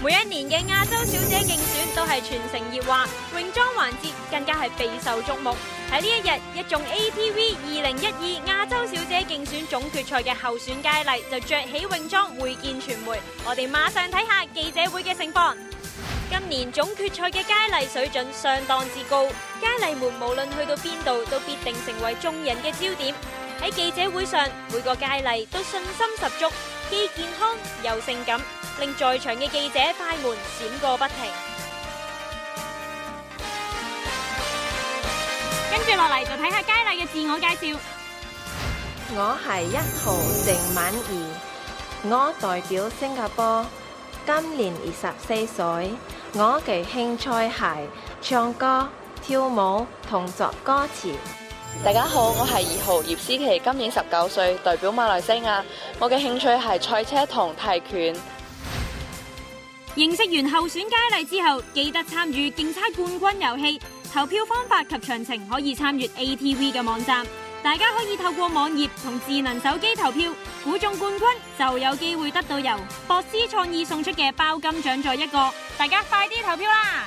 每一年嘅亞洲小姐競選都係全城熱話，泳裝環節更加係備受矚目。喺呢一日，一眾 ATV 2012亞洲小姐競選總決賽嘅候選佳麗就着起泳裝會見傳媒。我哋馬上睇下記者會嘅情況。今年總決賽嘅佳麗水準相當之高，佳麗們無論去到邊度都必定成為眾人嘅焦點。喺記者會上，每個佳麗都信心十足，既健康又性感，令在場嘅記者快門閃過不停。跟住落嚟就睇下佳麗嘅自我介紹。我係1號鄭敏儀，我代表新加坡，今年24歲。我嘅興趣係唱歌、跳舞同作歌詞。大家好，我係2號葉思琪，今年19歲，代表馬來西亞。我嘅興趣係賽車同泰拳。認識完候選佳麗之後，記得參與競猜冠軍遊戲。投票方法及詳情可以參閱 ATV 嘅網站。大家可以透過網頁同智能手機投票，估中冠軍就有機會得到由博思創意送出嘅包金獎座一個。大家快啲投票啦！